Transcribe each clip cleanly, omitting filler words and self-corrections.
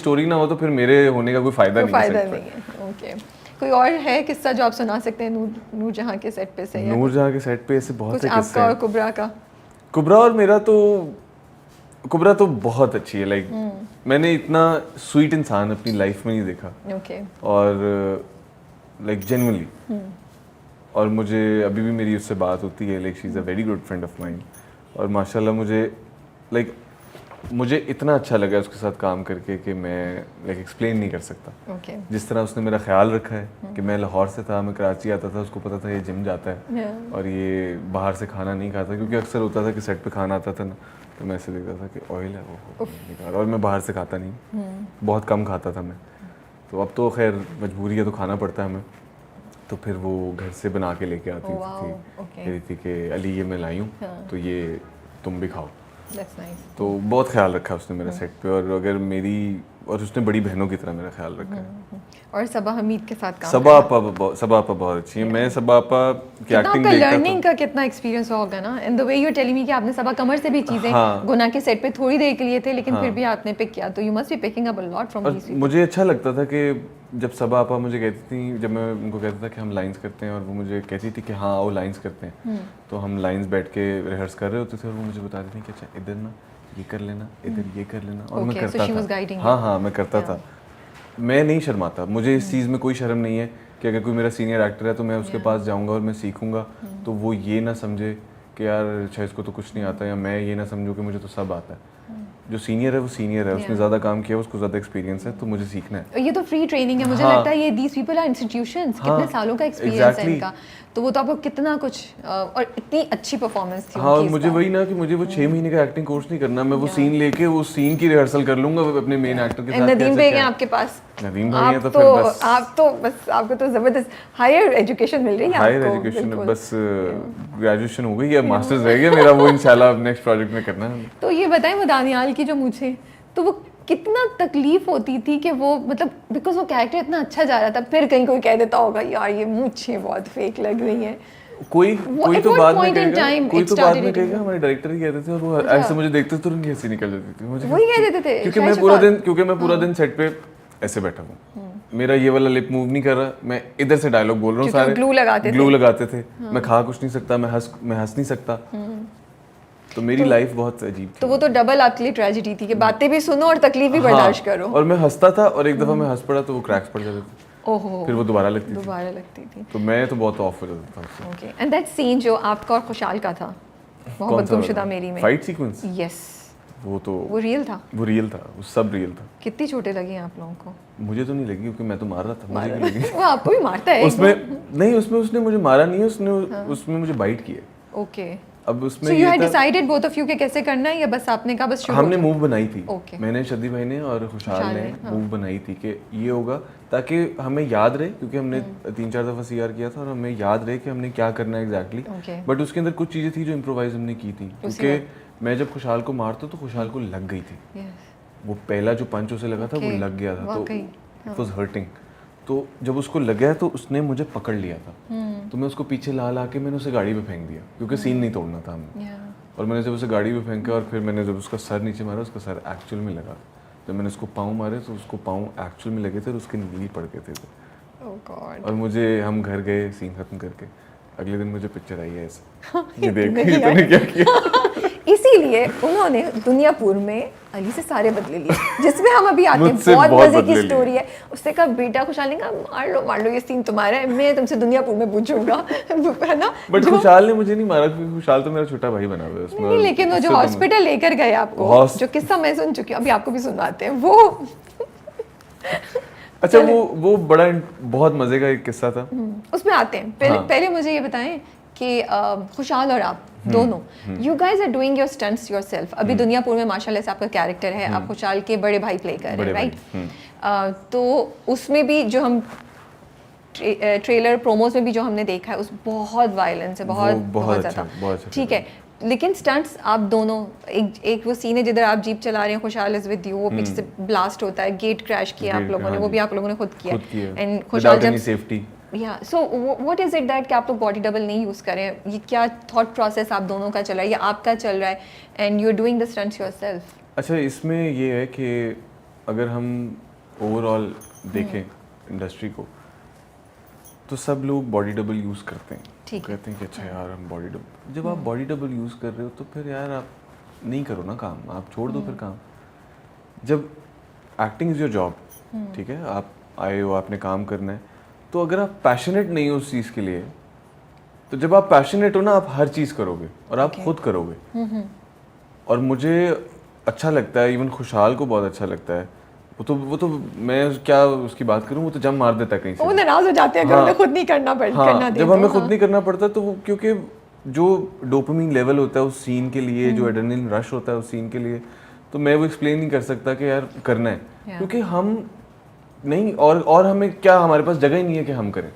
Story ना हो तो फिर मेरे होने का कोई फ़ायदा नहीं है। ओके, कोई और है किस्सा जो आप सुना सकते हैं नूरजहां के सेट पे से? नूरजहां के सेट पे ऐसे बहुत से किस्से आपका और कुबरा का? कुबरा और मेरा तो, कुबरा तो बहुत अच्छी है, लाइक मैंने इतना स्वीट इंसान अपनी लाइफ में नहीं देखा। ओके। और लाइक जेन्युइनली, और मुझे अभी भी मेरी उससे बात होती है, like she is a very good friend of mine. और माशाल्लाह मुझे लाइक मुझे इतना अच्छा लगा उसके साथ काम करके कि मैं लाइक एक्सप्लेन नहीं कर सकता। okay. जिस तरह उसने मेरा ख्याल रखा है कि मैं लाहौर से था, मैं कराची आता था, उसको पता था ये जिम जाता है और ये बाहर से खाना नहीं खाता, क्योंकि अक्सर होता था कि सेट पे खाना आता था ना तो मैं ऐसे देखता था कि ऑयल है वो नहीं खा रहा, और मैं बाहर से खाता नहीं, बहुत कम खाता था मैं। तो अब तो खैर मजबूरी है तो खाना पड़ता है हमें। तो फिर वो घर से बना के लेके आती थी, कह रही थी कि अली ये मैं लाई हूँ तो ये तुम भी खाओ। That's nice. तो बहुत ख्याल रखा उसने मेरे सेट पे, और अगर मेरी, और उसने बड़ी बहनों की तरह मेरा ख्याल रखा है। और सबा हमीद के साथ काम सबा आपा बहुत अच्छी है। मैं सबा आपा की एक्टिंग देखता था। लर्निंग का कितना एक्सपीरियंस होगा ना, in the way you are telling me कि आपने सबा कमर से भी चीजें गुना के सेट पे थोड़ी देर के लिए थे लेकिन फिर भी आपने पिक किया, तो you must be picking up a lot from these people. मुझे अच्छा लगता था कि जब सबा आपा मुझे कहती थी, जब मैं उनको कहता था कि हम लाइंस करते हैं और वो मुझे कहती थी कि हाँ आओ लाइंस करते हैं, तो हम लाइंस बैठ के रिहर्स कर रहे होते थे और वो मुझे बताती थी कि अच्छा इधर ना ये कर लेना, इधर ये कर लेना, और मैं करता था। हाँ मैं करता था। मैं नहीं शर्माता, मुझे इस चीज़ में कोई शर्म नहीं है कि अगर कोई मेरा सीनियर एक्टर है तो मैं उसके पास जाऊंगा और मैं सीखूंगा, तो वो ये ना समझे कि यार अच्छा इसको तो कुछ नहीं आता, या मैं ये ना समझूं कि मुझे तो सब आता है। जो सीनियर है वो सीनियर है, उसने ज़्यादा काम किया, उसको ज़्यादा एक्सपीरियंस है, तो मुझे सीखना है। ये तो फ्री ट्रेनिंग है, मुझे लगता है ये दीस पीपल आर इंस्टीट्यूशंस, कितने सालों का एक्सपीरियंस है इनका, तो वो तो आपको कितना कुछ और इतनी अच्छी परफॉर्मेंस थी। हाँ, मुझे वही ना कि मुझे वो 6 महीने का एक्टिंग कोर्स नहीं करना, मैं वो सीन लेके वो सीन की रिहर्सल कर लूंगा अपने मेन एक्टर के साथ। नदीम भाई हैं आपके पास, नदीम भाई हैं तो फिर बस आपको तो जबरदस्त हायर एजुकेशन मिल रही है। हायर एजुकेशन बस ग्रेजुएशन हो गई है, मास्टर्स रह गया मेरा, वो इंशाल्लाह नेक्स्ट प्रोजेक्ट में करना है। तो ये बताएं वो दानियाल की जो मूछें, तो वो कितना तकलीफ होती थी कि वो मतलब बिकॉज वो कैरेक्टर इतना अच्छा जा रहा था, फिर कहीं कोई कह देता होगा यार ये मूछें बहुत फेक लग रही हैं, कोई तो बाद में कहेगा, हमारे डायरेक्टर ही कहते थे, और वो ऐसे मुझे देखते थे तो उनकी हंसी निकल जाती थी मुझे, वही कह देते थे क्योंकि मैं पूरा दिन सेट पे ऐसे बैठा हूँ, मेरा ये वाला लिप मूव नहीं कर रहा, मैं इधर से डायलॉग बोल रहा हूँ, सारे ग्लू लगाते थे, मैं खा कुछ नहीं सकता, मैं हंस नहीं सकता, तो मेरी लाइफ बहुत अजीब थी। तो वो तो डबल आपके लिए ट्रेजेडी थी कि बातें भी सुनो और तकलीफ भी बर्दाश्त करो। और मैं हंसता था और एक दफा मैं हंस पड़ा तो वो क्रैक्स पड़ जाते थे, ओहो, फिर वो दोबारा लगती थी, तो मैं तो बहुत ऑफ हो जाता था उससे। ओके, एंड दैट सीन जो आपका और खुशहाल का था मोहब्बत गुमशुदा मेरी में, फाइट सीक्वेंस, यस, वो रियल था, वो सब रियल था। कितनी चोटें लगी आप लोगों को? मुझे तो नहीं लगी क्योंकि मैं तो मार रहा था, मुझे नहीं लगी। वो आपको भी मारता है उसमें उसने मुझे मारा नहीं है, उसमें मुझे बाइट किया। ओके, अब उसमें so you had decided both of you के कैसे करना है, या बस आपने कहा बस शुरू? हमने मूव बनाई थी, okay. मैंने शदी भाई ने और खुशहाल ने मूव बनाई थी कि ये होगा, ताकि हमें याद रहे, क्योंकि हमने 3-4 दफा सीआर किया था और हमें याद रहे कि हमने क्या करना है एग्जैक्टली। बट उसके अंदर कुछ चीज़ें थी जो इम्प्रोवाइज हमने की थी, क्योंकि मैं जब खुशहाल को मारता तो खुशहाल को लग गई थी, वो पहला जो पंच उसे लगा था वो लग गया था, तो इट वाज हर्टिंग। तो जब उसको लगा तो उसने मुझे पकड़ लिया था, तो मैं उसको पीछे ला के मैंने उसे गाड़ी पे फेंक दिया, क्योंकि सीन नहीं तोड़ना था हमें। और मैंने जब उसे गाड़ी पे फेंका और फिर मैंने जब उसका सर नीचे मारा, उसका सर एक्चुअल में लगा, जब मैंने उसको पाँव मारे तो उसको पाँव एक्चुअल में लगे थे और उसके नीली पड़ गए थे। Oh God. और मुझे, हम घर गए सीन खत्म करके, अगले दिन मुझे पिक्चर आई है ऐसे, ये देख तूने क्या किया। इसीलिए उन्होंने दुनियापुर में अली से सारे बदले लिए, जिसमें हम अभी आते हैं। बहुत मजे की स्टोरी है। उसने कहा बेटा खुशहाल ने कहा मार लो ये सीन तुम्हारा है, मैं तुमसे दुनियापुर में पूछूंगा, है ना। बट खुशहाल ने मुझे नहीं मारा, क्योंकि खुशहाल तो मेरा छोटा भाई बना हुआ है उसमें। नहीं, लेकिन वो जो हॉस्पिटल लेकर गए आपको, जो किस्सा मैं सुन चुकी हूँ, अभी आपको भी सुनवाते हैं वो। अच्छा, वो बड़ा बहुत मजे का एक किस्सा था, उसमें आते हैं। पहले मुझे ये बताएं कि खुशहाल और आप दोनों, you guys are doing your stunts yourself. अभी दुनियापुर में माशाल्लाह से आपका कैरेक्टर है, आप खुशहाल के बड़े भाई प्ले कर रहे हैं, राइट। तो उसमें भी जो हम ट्रेलर प्रोमोस में भी जो हमने देखा है, उस बहुत वायलेंस है, बहुत ज़्यादा, ठीक है। लेकिन स्टंट्स आप दोनों, एक वो सीन है जिधर आप जीप चला रहे हैं, खुशहाल इज विद यू, वो पीछे से ब्लास्ट होता है, गेट क्रैश किया आप लोगों ने, वो भी आप लोगों ने खुद किया, एंड खुशहाल जब सेफ्टी, या so what is it that कि आप लोग बॉडी डबल नहीं यूज करें, ये क्या थॉट प्रोसेस आप दोनों का चल रहा है या आपका चल रहा है, and you are doing the stunts yourself? अच्छा, इसमें ये है कि अगर हम ओवरऑल देखें इंडस्ट्री को, तो सब लोग बॉडी डबल यूज़ करते हैं, कहते हैं कि अच्छा यार हम बॉडी डबल, जब आप बॉडी डबल यूज़ कर रहे हो तो फिर यार आप नहीं करो ना काम, आप छोड़ दो फिर काम। जब एक्टिंग इज़ योर जॉब, ठीक है, आप आए हो, आपने काम करना है, तो अगर आप पैशनेट नहीं हो उस चीज़ के लिए, तो जब आप पैशनेट हो ना, आप हर चीज़ करोगे और आप खुद करोगे। और मुझे अच्छा लगता है, इवन खुशहाल को बहुत अच्छा लगता है, वो तो मैं क्या उसकी बात करूं, वो तो जम मार देता है कहीं से, वो नाराज हो जाते हैं, हाँ, खुद नहीं करना पड़ता। हाँ, जब हमें खुद नहीं करना पड़ता तो वो, क्योंकि जो डोपामिन लेवल होता है उस सीन के लिए, जो एड्रेनलिन रश होता है उस सीन के लिए, तो मैं वो एक्सप्लेन नहीं कर सकता कि यार करना है, क्योंकि हम नहीं, और हमें क्या, हमारे पास जगह ही नहीं है कि हम करें,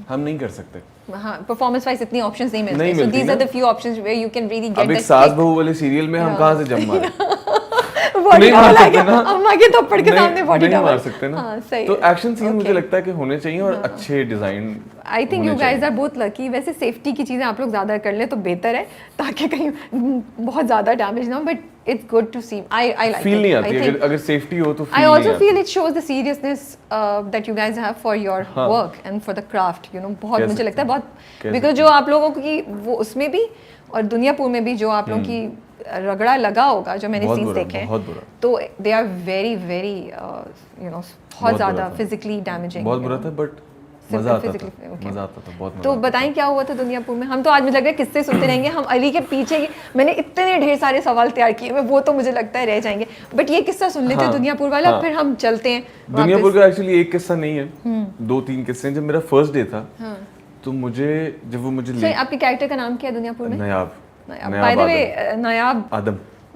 हम नहीं कर सकते। हाँ, परफॉर्मेंस वाइज इतनी ऑप्शंस नहीं मिलती, so these are the few options where you can really get अब एक सास बहू वाले सीरियल में हम कहाँ से जम मारे? नहीं मार सकते ना, अम्मा के थप्पड़ के सामने बॉडी नहीं मार सकते ना। हाँ, सही। तो एक्शन सीन मुझे लगता है कि होने चाहिए और अच्छे design. I think you guys are both lucky. वैसे सेफ्टी की चीजें आप लोग ज्यादा कर ले तो बेहतर है, ताकि कहीं बहुत ज्यादा डैमेज ना हो, but it's good to see. I like feel it. नहीं आती अगर सेफ्टी हो तो I also feel it shows the seriousness that you guys have for your work and for the craft, you know, बहुत मुझे लगता है बहुत, because जो आप लोगों की वो उसमें भी और दुनियापुर में भी जो आप लोगों की रगड़ा लगा होगा, जो मैंने सीन्स देखे हैं, तो they are very very you know बहुत ज़्यादा physically damaging, बहुत बुरा था, बट मजा आता था बहुत। तो बताएं क्या हुआ था दुनियापुर में? हम तो आज मुझे लग रहा है किस्से सुनते रहेंगे, हम अली के पीछे मैंने इतने ढेर सारे सवाल तैयार किए, वो तो मुझे लगता है रह जाएंगे, बट ये किस्सा सुन लेते हैं दुनियापुर वाला, फिर हम चलते हैं। दुनियापुर का एक्चुअली एक किस्सा नहीं है, 2-3 किस्से हैं। जब मेरा फर्स्ट डे था, तो जब वो मुझे आपके कैरेक्टर का नाम क्या है दुनियापुर में? नायाब। बाय द वे,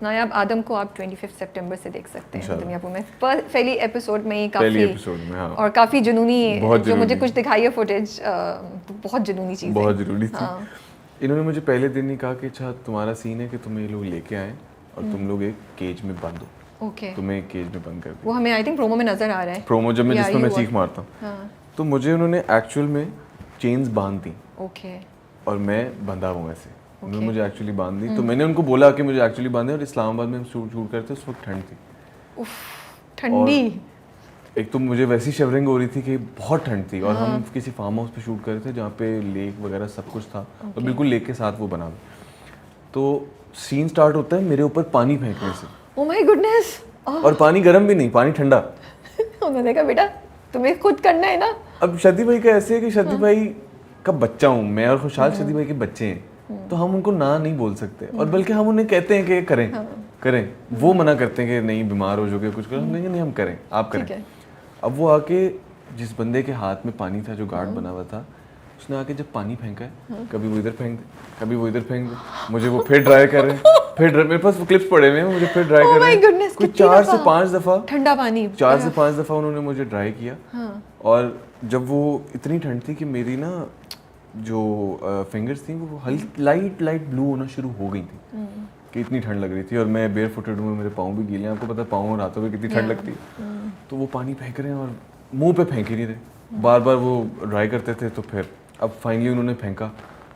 नायाब आदम को आप 25 सितंबर से देख सकते हैं दुनियापुर में, पहली एपिसोड में ही काफी हाँ। और काफी जुनूनी, जो मुझे कुछ दिखाई है फुटेज, बहुत जुनूनी चीज, बहुत जरूरी थी। इन्होंने मुझे पहले दिन ही कहा कि अच्छा तुम्हारा सीन है कि तुम्हें ये लोग लेके आए और तुम लोग एक केज में बंद हो, तुम्हें एक केज में बंद कर दिया। वो हमें आई थिंक प्रोमो में नजर आ रहा है, प्रोमो जब मैं जिसमें मैं चीख मारता हूँ, तो मुझे उन्होंने एक्चुअल में चेन्स बांध दी, और मैं बंधा हुआ ऐसे, उन्होंने मुझे एक्चुअली बांध दी। तो मैंने उनको बोला कि मुझे एक्चुअली बांधे, और इस्लामाबाद में हम शूट करते उस वक्त ठंड थी, ठंडी, एक तो मुझे वैसी शिवरिंग हो रही थी कि बहुत ठंड थी, और हम किसी फार्म हाउस पे शूट कर रहे थे जहाँ पे लेक वगैरह सब कुछ था, और बिल्कुल लेक के साथ वो बना। तो सीन स्टार्ट होता है मेरे ऊपर पानी फेंकने से, ओह माय गुडनेस, और पानी गर्म भी नहीं, पानी ठंडा। उन्होंने कहा बेटा तुम्हें खुद करना है ना। अब शदी भाई का ऐसे है कि शदी भाई का बच्चा हूँ मैं, और खुशहाल शदी भाई के बच्चे हैं, तो हम उनको ना नहीं बोल सकते, और बल्कि हम उन्हें कहते हैं कि करें, वो मना करते हैं कि नहीं बीमार हो जाओगे कुछ करो, हम कहेंगे नहीं हम करें, आप करें। अब वो आके जिस बंदे के हाथ में पानी था, जो गार्ड बना हुआ था, उसने आके जब पानी फेंका है, कभी वो इधर फेंक दे, कभी वो इधर फेंक दे, मुझे वो फिर ड्राई कर रहे हैं, फिर मेरे पास वो क्लिप्स पड़े हुए हैं, मुझे फिर ड्राई कर रहे हैं, कुछ 4 से 5 दफ़ा ठंडा पानी, 4 से 5 दफ़ा उन्होंने मुझे ड्राई किया। और जब वो इतनी ठंड थी कि मेरी ना जो फिंगर्स थी वो लाइट ब्लू होना शुरू हो गई थी, कि इतनी ठंड लग रही थी, और मैं बेयर फुटेड हूँ, मेरे पाँव भी गीले हैं, आपको पता है पाँव और हाथों में कितनी ठंड लगती है। तो वो पानी फेंक रहे हैं और मुंह पे फेंक ही नहीं रहे, बार बार वो ड्राई करते थे। तो फिर अब फाइनली उन्होंने फेंका,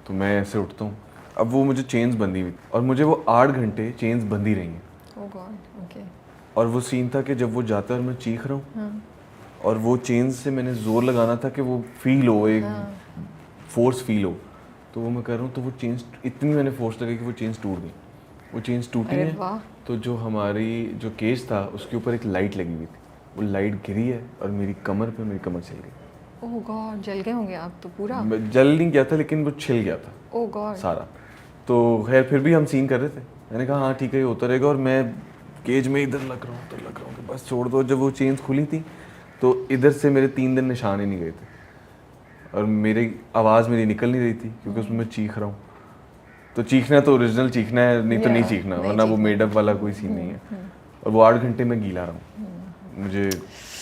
तो मैं ऐसे उठता हूँ, अब वो मुझे चेन्स बंधी हुई, और मुझे वो 8 घंटे चेन्स बंधी रही हैं। और वो सीन था कि जब वो जाता है और मैं चीख रहा हूँ, और वो चेन्स से मैंने जोर लगाना था कि वो फील हो, एक फोर्स फील हो, तो वो मैं कर रहा हूँ, तो वो चेन्स इतनी मैंने फोर्स लगी कि वो चेन्स टूट गई। वो चेन्स टूटी है, तो जो हमारी जो केज था उसके ऊपर एक लाइट लगी हुई थी, वो लाइट गिरी है और मेरी कमर चल गई। ओह गॉड, जल गए होंगे आप तो पूरा? जल नहीं गया था, लेकिन वो छिल गया था, ओह गॉड, सारा। तो खैर फिर भी हम सीन कर रहे थे, मैंने कहा हाँ ठीक है ये होता रहेगा, और मैं केज में इधर लग रहा हूँ कि बस छोड़ दो। जब वो चेन्स खुली थी तो इधर से मेरे 3 दिन निशान ही नहीं गए थे, और मेरी आवाज़ मेरी निकल नहीं रही थी, क्योंकि उसमें मैं चीख रहा हूँ। तो चीखना तो ओरिजिनल चीखना है, नहीं तो नहीं चीखना, वरना वो मेडअप वाला कोई सीन नहीं है। और वो 8 घंटे में गीला रहा हूँ, मुझे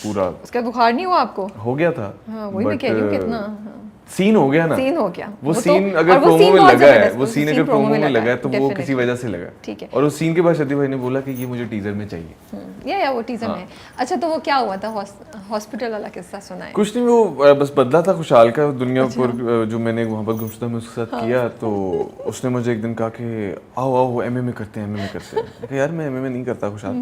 पूरा। उसका बुखार नहीं हुआ आपको? हो गया था, वही मैं कह रही हूँ, कितना सीन हो गया ना, सीन हो गया। वो सीन अगर प्रोमो में लगा है, वो सीन अगर प्रोमो में लगा है तो वो किसी वजह से लगा, ठीक है। और उस सीन के बाद शदी भाई ने बोला कि ये मुझे टीजर में चाहिए, या वो टीजर में। अच्छा, तो वो क्या हुआ था, हॉस्पिटल वाला किस्सा सुना है? कुछ नहीं, वो बस बदला था खुशहाल का दुनियापुर, जो मैंने वहाँ पर गुमशुदा में उसके साथ किया। तो उसने मुझे एक दिन कहा कि आओ एमएमए करते हैं। यार मैं एमएमए नहीं करता खुशहाल,